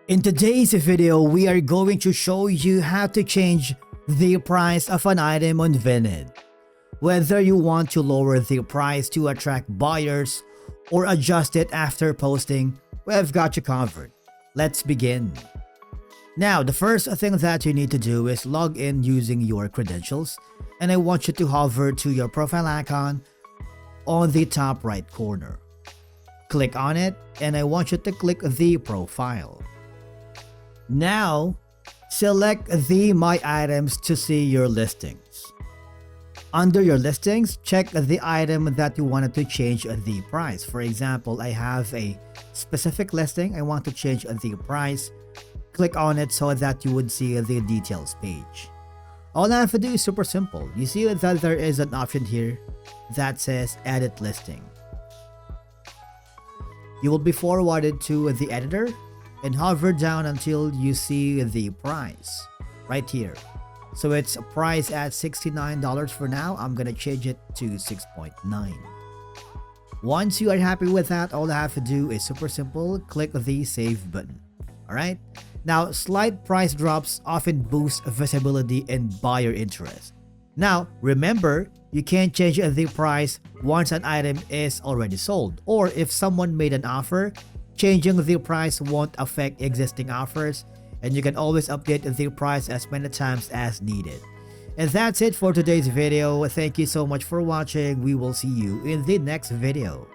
In today's video, we are going to show you how to change the price of an item on Vinted. Whether you want to lower the price to attract buyers or adjust it after posting, we've got you covered. Let's begin. Now, the first thing that you need to do is log in using your credentials, and I want you to hover to your profile icon on the top right corner. Click on it, and I want you to click the profile. Now, select the My Items to see your listings. Under your listings, check the item that you wanted to change the price. For example, I have a specific listing. I want to change the price. Click on it so that you would see the details page. All I have to do is super simple. You see that there is an option here that says Edit Listing. You will be forwarded to the editor and hover down until you see the price right here. So it's priced at $69 for now. I'm gonna change it to 6.9. Once you are happy with that, all I have to do is super simple, click the save button. Alright? Now, slight price drops often boost visibility and buyer interest. Now, remember, you can't change the price once an item is already sold, or if someone made an offer. Changing the price won't affect existing offers, and you can always update the price as many times as needed. And that's it for today's video. Thank you so much for watching. We will see you in the next video.